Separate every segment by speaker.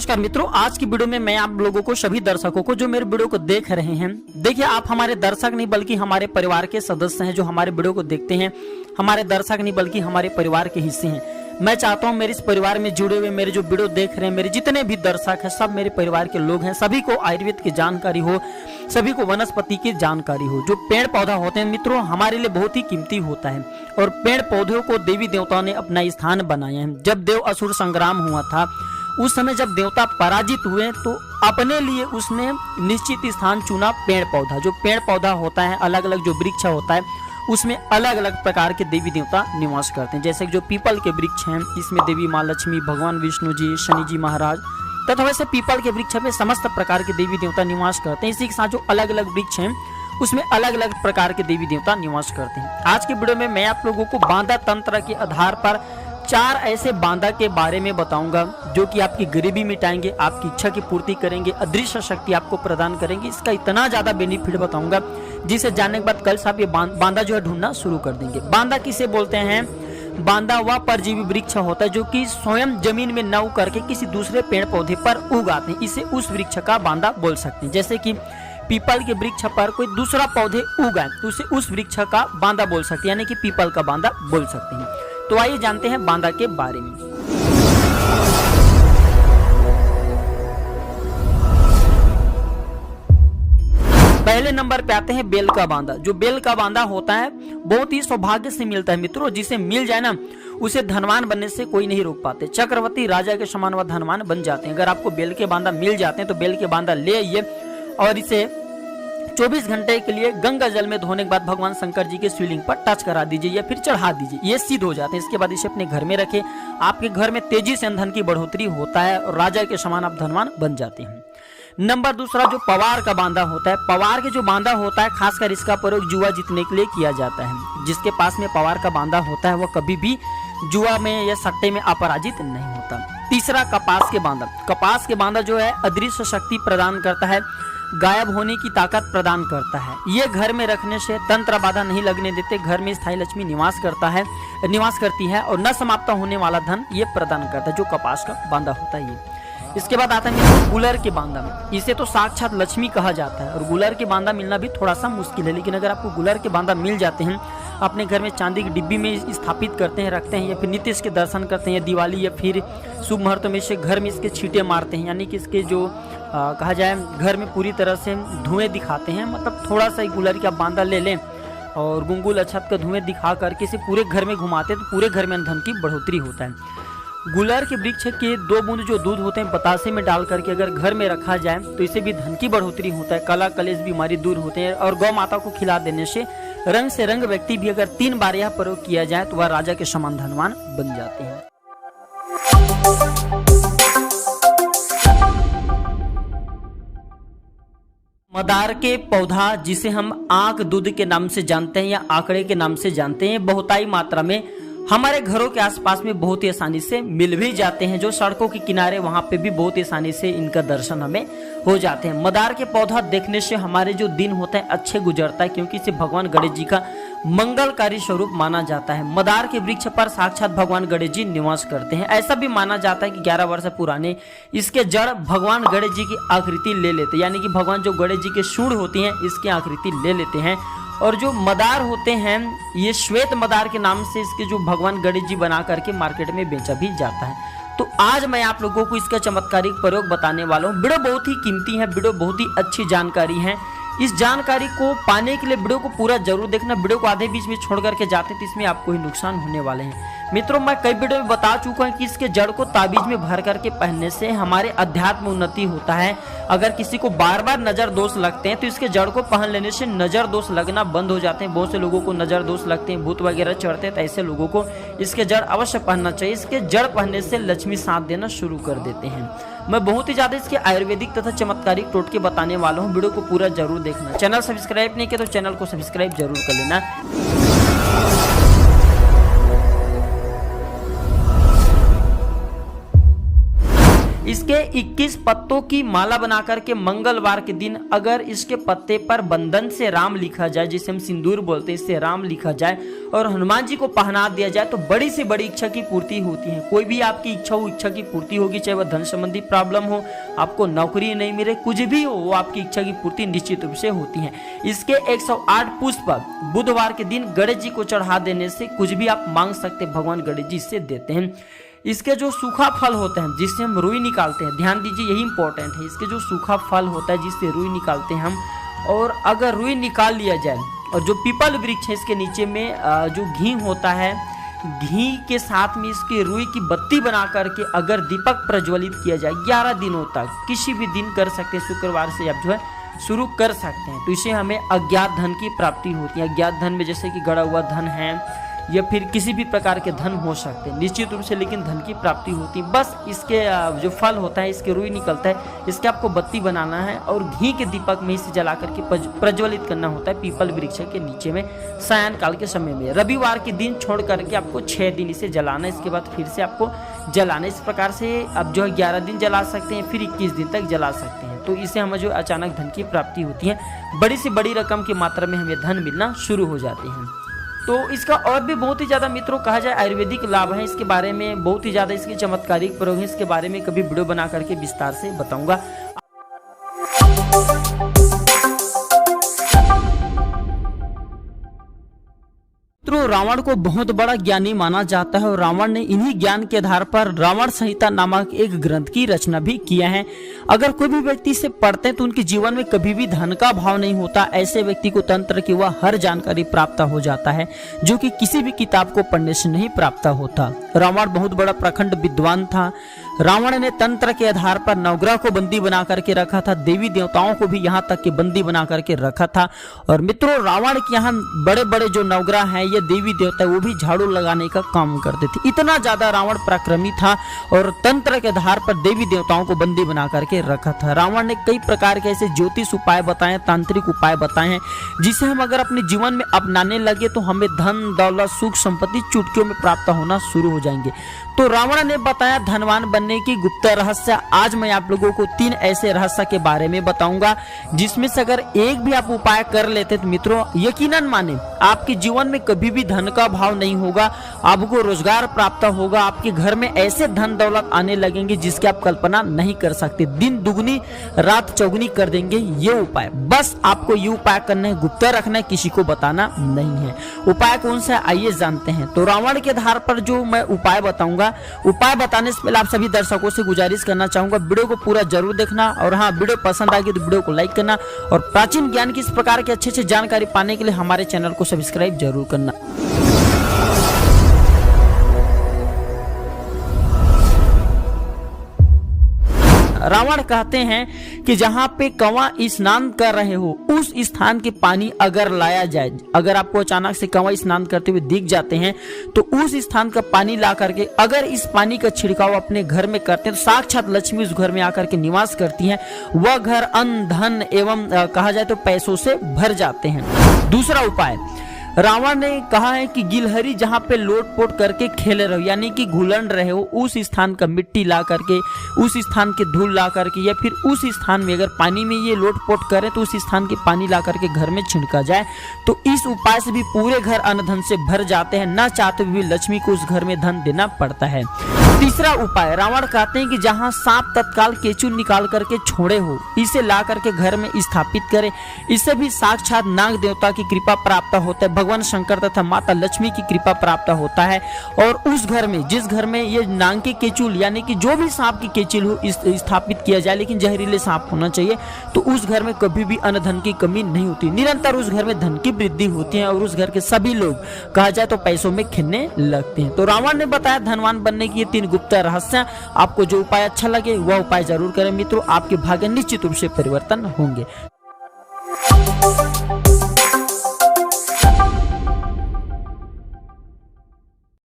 Speaker 1: नमस्कार मित्रों, आज की वीडियो में मैं आप लोगों को, सभी दर्शकों को जो मेरे वीडियो को देख रहे हैं, देखिए आप हमारे दर्शक नहीं बल्कि हमारे परिवार के सदस्य हैं। जो हमारे वीडियो को देखते हैं हमारे दर्शक नहीं बल्कि हमारे परिवार के हिस्से हैं। मैं चाहता हूं मेरे इस परिवार में जुड़े हुए मेरे जो वीडियो देख रहे हैं, मेरे जितने भी दर्शक हैं, सब मेरे परिवार के लोग हैं। सभी को आयुर्वेद की जानकारी हो, सभी को वनस्पति की जानकारी हो। जो पेड़ पौधा होते हैं मित्रों, हमारे लिए बहुत ही कीमती होता है और पेड़ पौधों को देवी देवताओं ने अपना स्थान बनाया है। जब देव असुर संग्राम हुआ था, उस समय जब देवता पराजित हुए तो अपने लिए उसने निश्चित स्थान चुना पेड़ पौधा। जो पेड़ पौधा होता है, अलग अलग जो वृक्ष होता है, उसमें अलग अलग प्रकार के देवी देवता निवास करते हैं। जैसे जो पीपल के वृक्ष हैं, इसमें देवी माँ लक्ष्मी, भगवान विष्णु जी, शनि जी महाराज, तथा वैसे पीपल के वृक्ष में समस्त प्रकार के देवी देवता निवास करते हैं। इसी के साथ जो अलग अलग वृक्ष हैं, उसमें अलग अलग प्रकार के देवी देवता निवास करते हैं। आज की वीडियो में मैं आप लोगों को बांदा तंत्र के आधार पर 4 ऐसे बांदा के बारे में बताऊंगा जो कि आपकी गरीबी मिटाएंगे, आपकी इच्छा की पूर्ति करेंगे, अदृश्य शक्ति आपको प्रदान करेंगे। इसका इतना ज्यादा बेनिफिट बताऊंगा जिसे जानने के बाद कल से आप ये बांदा जो है ढूंढना शुरू कर देंगे। बांदा किसे बोलते हैं? बांदा वह परजीवी वृक्ष होता है जो कि स्वयं जमीन में न उग करके किसी दूसरे पेड़ पौधे पर उगाते हैं। इसे उस वृक्ष का बांदा बोल सकते हैं। जैसे कि पीपल के वृक्ष पर कोई दूसरा पौधे उगाए तो उसे उस वृक्ष का बांदा बोल सकते हैं, यानी कि पीपल का बांदा बोल सकते हैं। तो आइए जानते हैं बांदा के बारे में। पहले नंबर पे आते हैं बेल का बांदा। जो बेल का बांदा होता है बहुत ही सौभाग्य से मिलता है मित्रों। जिसे मिल जाए ना, उसे धनवान बनने से कोई नहीं रोक पाते। चक्रवर्ती राजा के समान वह धनवान बन जाते हैं। अगर आपको बेल के बांदा मिल जाते हैं तो बेल के बांदा ले आइए और इसे 24 घंटे के लिए गंगा जल में धोने के बाद भगवान शंकर जी के शिवलिंग पर टच करा दीजिए या फिर चढ़ा दीजिए। ये सिद्ध हो जाते हैं। इसके बाद इसे अपने घर में रखें। आपके घर में तेजी से धन की बढ़ोतरी होता है और राजा के समान आप धनवान बन जाते हैं। नंबर दूसरा, जो पवार का बांदा होता है। पवार के जो बांदा होता है, खासकर इसका प्रयोग जुआ जीतने के लिए किया जाता है। जिसके पास में पवार का बांदा होता है वह कभी भी जुआ में या सट्टे में अपराजित नहीं होता। तीसरा, कपास के बांदा। कपास के बांदा जो है अदृश्य शक्ति प्रदान करता है, गायब होने की ताकत प्रदान करता है। ये घर में रखने से तंत्र बाधा नहीं लगने देते। घर में स्थायी लक्ष्मी निवास करती है और न समाप्त होने वाला धन ये प्रदान करता है। जो कपास का बांदा होता है ये। इसके बाद आता है गुलर के बांदा। इसे तो साक्षात लक्ष्मी कहा जाता है और गुलर के बांदा मिलना भी थोड़ा सा मुश्किल है। लेकिन अगर आपको गुलर के बांदा मिल जाते हैं, अपने घर में चांदी की डिब्बी में स्थापित करते हैं, रखते हैं, या फिर नित्य इसके दर्शन करते हैं, दिवाली या फिर शुभ मुहूर्त में से घर में इसके छींटे मारते हैं, यानी कि इसके जो कहा जाए घर में पूरी तरह से धुएं दिखाते हैं। मतलब थोड़ा सा गुलर का बांदा ले लें और गुंगुल अक्षत का धुएं दिखा करके इसे पूरे घर में घुमाते हैं तो पूरे घर में धन की बढ़ोतरी होता है। गुलर के वृक्ष के 2 बूंद जो दूध होते हैं बतासे में डाल करके अगर घर में रखा जाए तो इसे भी धन की बढ़ोतरी होता है। कला कलेश बीमारी दूर होते हैं और गौ माता को खिला देने से रंग से रंग व्यक्ति भी अगर 3 बार यह प्रयोग किया जाए तो वह राजा के समान धनवान बन जाते हैं। मदार के पौधा, जिसे हम आंख दूध के नाम से जानते हैं या आंकड़े के नाम से जानते हैं, बहुतायत मात्रा में हमारे घरों के आसपास में बहुत ही आसानी से मिल भी जाते हैं। जो सड़कों के किनारे वहां पे भी बहुत ही आसानी से इनका दर्शन हमें हो जाते हैं। मदार के पौधा देखने से हमारे जो दिन होते हैं अच्छे गुजरता है, क्योंकि इसे भगवान गणेश जी का मंगलकारी स्वरूप माना जाता है। मदार के वृक्ष पर साक्षात भगवान गणेश जी निवास करते हैं। ऐसा भी माना जाता है कि 11 वर्ष पुराने इसके जड़ भगवान गणेश जी की आकृति ले लेते हैं, यानी कि भगवान जो गणेश जी के सूंड होती हैं इसकी आकृति ले लेते हैं। और जो मदार होते हैं ये श्वेत मदार के नाम से इसके जो भगवान गणेश जी बना करके मार्केट में बेचा भी जाता है। तो आज मैं आप लोगों को इसका चमत्कारिक प्रयोग बताने वाला हूँ। वीडियो बहुत ही कीमती है, वीडियो बहुत ही अच्छी जानकारी है। इस जानकारी को पाने के लिए वीडियो को पूरा जरूर देखना। वीडियो को आधे बीच में छोड़ करके जाते तो इसमें आपको ही नुकसान होने वाले हैं। मित्रों, मैं कई वीडियो में बता चुका हूं कि इसके जड़ को ताबीज में भर करके पहनने से हमारे अध्यात्म उन्नति होता है। अगर किसी को बार बार नजर दोष लगते हैं तो इसके जड़ को पहन लेने से नजर दोष लगना बंद हो जाते हैं। बहुत से लोगों को नजर दोष लगते हैं, भूत वगैरह चढ़ते हैं, तो ऐसे लोगों को इसके जड़ अवश्य पहनना चाहिए। इसके जड़ पहनने से लक्ष्मी साथ देना शुरू कर देते हैं। मैं बहुत ही ज्यादा इसके आयुर्वेदिक तथा चमत्कारिक टोटके बताने वाला हूँ। वीडियो को पूरा जरूर देखना। चैनल सब्सक्राइब नहीं किया तो चैनल को सब्सक्राइब जरूर कर लेना। इसके 21 पत्तों की माला बना करके मंगलवार के दिन अगर इसके पत्ते पर बंधन से राम लिखा जाए, जिसे हम सिंदूर बोलते हैं, इससे राम लिखा जाए और हनुमान जी को पहना दिया जाए तो बड़ी से बड़ी इच्छा की पूर्ति होती है। कोई भी आपकी इच्छा हो, इच्छा की पूर्ति होगी, चाहे वह धन संबंधी प्रॉब्लम हो, आपको नौकरी नहीं मिले, कुछ भी हो, वो आपकी इच्छा की पूर्ति निश्चित रूप से होती है। इसके 108 पुष्प बुधवार के दिन गणेश जी को चढ़ा देने से कुछ भी आप मांग सकते भगवान गणेश जी से देते हैं। इसके जो सूखा फल होते हैं जिससे हम रुई निकालते हैं, ध्यान दीजिए यही इंपॉर्टेंट है, इसके जो सूखा फल होता है जिससे रुई निकालते हैं हम, और अगर रुई निकाल लिया जाए और जो पीपल वृक्ष है इसके नीचे में जो घी होता है, घी के साथ में इसकी रुई की बत्ती बना करके अगर दीपक प्रज्वलित किया जाए 11 दिनों तक, किसी भी दिन कर सकते हैं, शुक्रवार से आप जो है शुरू कर सकते हैं, तो इससे हमें अज्ञात धन की प्राप्ति होती है। अज्ञात धन में जैसे कि गड़ा हुआ धन है या फिर किसी भी प्रकार के धन हो सकते हैं निश्चित रूप से, लेकिन धन की प्राप्ति होती है। बस इसके जो फल होता है, इसके रुई निकलता है, इसके आपको बत्ती बनाना है और घी के दीपक में इसे जला करके प्रज्वलित करना होता है पीपल वृक्ष के नीचे में सायंकाल के समय में। रविवार के दिन छोड़ करके आपको 6 दिन इसे जलाना है, इसके बाद फिर से आपको जलाना। इस प्रकार से आप जो है 11 दिन जला सकते हैं, फिर 21 दिन तक जला सकते हैं। तो इससे हमें जो अचानक धन की प्राप्ति होती है, बड़ी से बड़ी रकम की मात्रा में हमें धन मिलना शुरू हो जाते हैं। तो इसका और भी बहुत ही ज़्यादा मित्रों कहा जाए आयुर्वेदिक लाभ है, इसके बारे में बहुत ही ज़्यादा इसके चमत्कारिक प्रयोग है, इसके बारे में कभी वीडियो बना करके विस्तार से बताऊंगा। मित्रों रावण को बहुत बड़ा ज्ञानी माना जाता है और रावण ने इन्हीं ज्ञान के आधार पर रावण संहिता नामक एक ग्रंथ की रचना भी किया है। अगर कोई भी व्यक्ति इसे पढ़ते हैं तो उनके जीवन में कभी भी धन का भाव नहीं होता। ऐसे व्यक्ति को तंत्र की वह हर जानकारी प्राप्त हो जाता है जो कि किसी भी किताब को पढ़ने से नहीं प्राप्त होता। रावण बहुत बड़ा प्रखंड विद्वान था। रावण ने तंत्र के आधार पर नवग्रह को बंदी बना करके रखा था, देवी देवताओं को भी यहाँ तक कि बंदी बना करके रखा था। और मित्रों रावण के यहाँ बड़े बड़े जो नवग्रह हैं ये देवी देवता वो भी झाड़ू लगाने का काम करते थे। इतना ज्यादा रावण पराक्रमी था और तंत्र के आधार पर देवी देवताओं को बंदी बना करके रखा था। रावण ने कई प्रकार के ऐसे ज्योतिष उपाय बताए, तांत्रिक उपाय बताए हैं जिसे हम अगर अपने जीवन में अपनाने लगे तो हमें धन दौलत सुख संपत्ति चुटकियों में प्राप्त होना शुरू हो जाएंगे। तो रावण ने बताया धनवान बनने की गुप्त रहस्य। आज मैं आप लोगों को 3 ऐसे रहस्य के बारे में बताऊंगा जिसमें से अगर एक भी आप उपाय कर लेते तो मित्रों यकीनन माने आपके जीवन में कभी भी धन का भाव नहीं होगा, आपको रोजगार प्राप्त होगा, आपके घर में ऐसे धन दौलत आने लगेंगे जिसकी आप कल्पना नहीं कर सकते। दिन दुगनी रात चौगुनी कर देंगे ये उपाय। बस आपको ये उपाय करना है, गुप्त रखना है, किसी को बताना नहीं है। उपाय कौन सा है आइए जानते हैं। तो रावण के आधार पर जो मैं उपाय बताऊंगा, उपाय बताने से पहले आप सभी दर्शकों से गुजारिश करना चाहूंगा वीडियो को पूरा जरूर देखना और हाँ वीडियो पसंद आएगी तो वीडियो को लाइक करना और प्राचीन ज्ञान की इस प्रकार की अच्छी जानकारी पाने के लिए हमारे चैनल को सब्सक्राइब जरूर करना। रावण कहते हैं कि जहाँ पे कंवा स्नान कर रहे हो उस स्थान के पानी अगर लाया जाए, अगर आपको अचानक से कंवा स्नान करते हुए दिख जाते हैं तो उस स्थान का पानी ला करके अगर इस पानी का छिड़काव अपने घर में करते हैं तो साक्षात लक्ष्मी उस घर में आकर के निवास करती हैं। वह घर अन्न धन एवं कहा जाए तो पैसों से भर जाते हैं। दूसरा उपाय रावण ने कहा है कि गिलहरी जहाँ पे लोटपोट करके खेले रहो यानी कि घुलन रहे हो उस स्थान का मिट्टी ला करके, उस स्थान के धूल ला करके या फिर उस स्थान में अगर पानी में ये लोटपोट करे तो उस स्थान के पानी ला करके घर में छिड़का जाए तो इस उपाय से भी पूरे घर अन्न धन से भर जाते हैं। न चाहते हुए लक्ष्मी को उस घर में धन देना पड़ता है। तीसरा उपाय रावण कहते हैं कि जहाँ सांप तत्काल केचू निकाल करके छोड़े हो इसे ला करके घर में स्थापित करे। इससे भी साक्षात नाग देवता की कृपा प्राप्त होता है, भगवान शंकर तथा माता लक्ष्मी की कृपा प्राप्त होता है। और उस घर में जिस घर में ये नाग के केचुल यानी कि जो भी सांप की केचुल हो स्थापित किया जाए, लेकिन जहरीले सांप होना चाहिए, तो उस घर में कभी भी अन्न धन की कमी नहीं होती। निरंतर उस घर में धन की वृद्धि होती है और उस घर के सभी लोग कहा जाए तो पैसों में खिलने लगते हैं। तो रावण ने बताया धनवान बनने की ये 3 गुप्त रहस्य। आपको जो उपाय अच्छा लगे वह उपाय जरूर करें मित्रों, आपके भाग्य निश्चित रूप से परिवर्तन होंगे।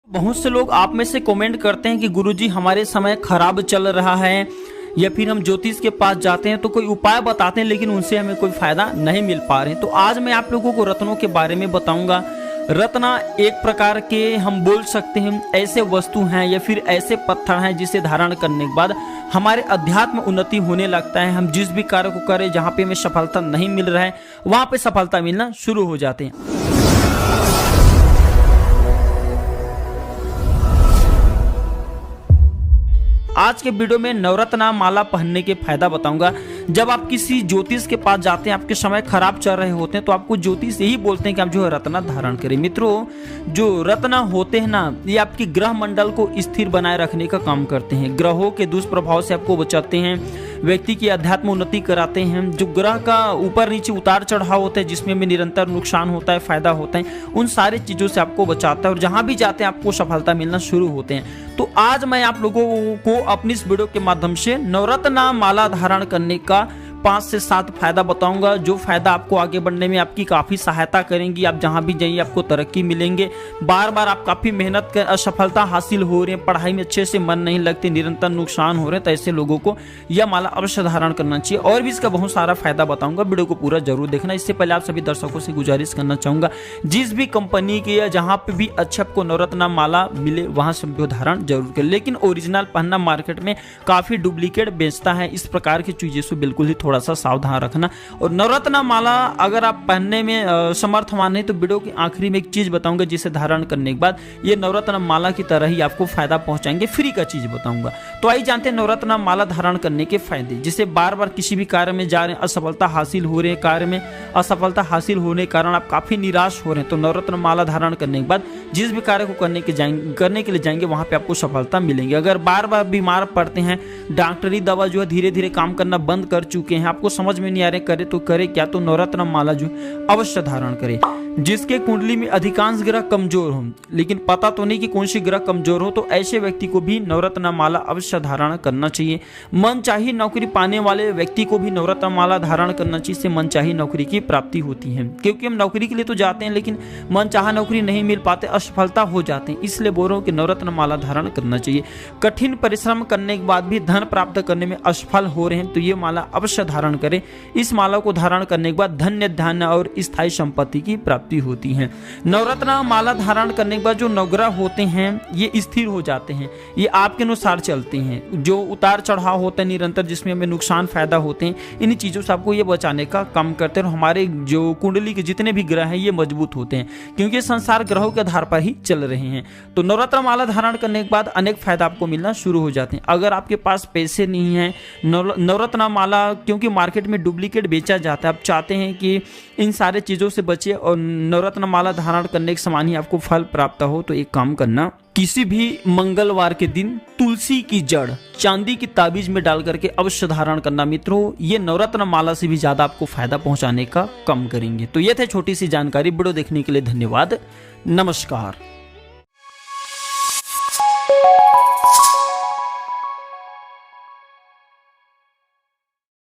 Speaker 1: बहुत से लोग आप में से कमेंट करते हैं कि गुरुजी हमारे समय खराब चल रहा है या फिर हम ज्योतिष के पास जाते हैं तो कोई उपाय बताते हैं लेकिन उनसे हमें कोई फायदा नहीं मिल पा रहे। तो आज मैं आप लोगों को रत्नों के बारे में बताऊंगा। रत्न एक प्रकार के हम बोल सकते हैं ऐसे वस्तु हैं या फिर ऐसे पत्थर हैं जिसे धारण करने के बाद हमारे अध्यात्म उन्नति होने लगता है। हम जिस भी कार्य को करें जहाँ पे हमें सफलता नहीं मिल रहा है वहाँ पे सफलता मिलना शुरू हो जाते हैं। आज के वीडियो में नवरत्न माला पहनने के फायदा बताऊंगा। जब आप किसी ज्योतिष के पास जाते हैं, आपके समय खराब चल रहे होते हैं, तो आपको ज्योतिष यही बोलते हैं कि आप जो है रत्न धारण करें। मित्रों, जो रत्न होते हैं ना, ये आपकी ग्रह मंडल को स्थिर बनाए रखने का काम करते हैं, ग्रहों के दुष्प्रभाव से आपको बचाते हैं, व्यक्ति की अध्यात्म उन्नति कराते हैं। जो ग्रह का ऊपर नीचे उतार चढ़ाव होता है जिसमें भी निरंतर नुकसान होता है, फायदा होता है, उन सारी चीजों से आपको बचाता है और जहां भी जाते हैं आपको सफलता मिलना शुरू होते हैं। तो आज मैं आप लोगों को अपनी इस वीडियो के माध्यम से नवरत्न माला धारण करने का 5 से 7 फायदा बताऊंगा, जो फायदा आपको आगे बढ़ने में आपकी काफी सहायता करेंगी। आप जहां भी जाइए आपको तरक्की मिलेंगे। बार बार आप काफी मेहनत कर असफलता हासिल हो रही है, पढ़ाई में अच्छे से मन नहीं लगते, निरंतर नुकसान हो रहे हैं, तो ऐसे लोगों को यह माला अवश्य धारण करना चाहिए। और भी इसका बहुत सारा फायदा बताऊंगा, वीडियो को पूरा जरूर देखना। इससे पहले आप सभी दर्शकों से गुजारिश करना चाहूंगा, जिस भी कंपनी की या जहां पे भी अच्छा आपको नवरत्न माला मिले वहां से धारण जरूर करें, लेकिन ओरिजिनल पहनना मार्केट में काफी डुप्लीकेट बेचता है। इस प्रकार की चीजों से बिल्कुल ही थोड़ा सा सावधान रखना। और नवरत्न माला अगर आप पहनने में समर्थवान है तो वीडियो के आखिरी में एक चीज बताऊंगा, जिसे धारण करने के बाद ये नवरत्न माला की तरह ही आपको फायदा पहुंचाएंगे, फ्री का चीज बताऊंगा। तो आइए जानते हैं नवरत्न माला धारण करने के फायदे। जिसे बार बार किसी भी कार्य में जा रहे हैं, असफलता हासिल हो रही है, कार्य में असफलता हासिल होने के कारण आप काफी निराश हो रहे हैं, तो नवरत्न माला धारण करने के बाद जिस भी कार्य को करने के लिए जाएंगे वहां पे आपको सफलता मिलेंगे। अगर बार बार बीमार पड़ते हैं, डॉक्टरी दवा जो है धीरे धीरे काम करना बंद कर चुके हैं, आपको समझ में नहीं आ रहे करे तो करे क्या, तो नवरत्न माला जो अवश्य धारण करें। जिसके कुंडली में अधिकांश ग्रह कमजोर हो, लेकिन पता तो नहीं कि कौन सी ग्रह कमजोर हो, तो ऐसे व्यक्ति को भी नवरत्न माला अवश्य धारण करना चाहिए। मनचाही नौकरी पाने वाले व्यक्ति को भी नवरत्न माला धारण करना चाहिए। इससे मनचाही नौकरी की प्राप्ति होती है, क्योंकि हम नौकरी के लिए तो जाते हैं लेकिन मनचाहा नौकरी नहीं मिल पाते, असफलता हो जाते हैं। इसलिए बोल रहा हूं कि नवरत्न माला धारण करना चाहिए। कठिन परिश्रम करने के बाद भी धन प्राप्त करने में असफल हो रहे हैं तो ये माला अवश्य धारण करें। इस माला को धारण करने के बाद धन्य धान्य और स्थायी संपत्ति की प्राप्ति होती है। नवरत्न माला धारण करने के बाद जो नवग्रह होते हैं ये स्थिर हो जाते हैं, ये आपके अनुसार चलते हैं। जो उतार चढ़ाव होते हैं निरंतर जिसमें हमें नुकसान फायदा होते हैं, इन चीजों से आपको ये बचाने का काम करते हैं। और हमारे जो कुंडली के जितने भी ग्रह हैं ये मजबूत होते हैं, क्योंकि संसार ग्रहों के आधार पर ही चल रहे हैं। तो नवरत्न माला धारण करने के बाद अनेक फायदा आपको मिलना शुरू हो जाते हैं। अगर आपके पास पैसे नहीं है, नवरत्न माला क्योंकि मार्केट में डुप्लीकेट बेचा जाता है, आप चाहते हैं कि इन सारे चीजों से बचे और नवरत्न माला धारण करने के समान ही आपको फल प्राप्त हो, तो एक काम करना, किसी भी मंगलवार के दिन तुलसी की जड़ चांदी की ताबीज में डाल करके अवश्य धारण करना। मित्रों, ये नवरत्न माला से भी ज्यादा आपको फायदा पहुंचाने का काम करेंगे। तो ये थे छोटी सी जानकारी। वीडियो देखने के लिए धन्यवाद। नमस्कार।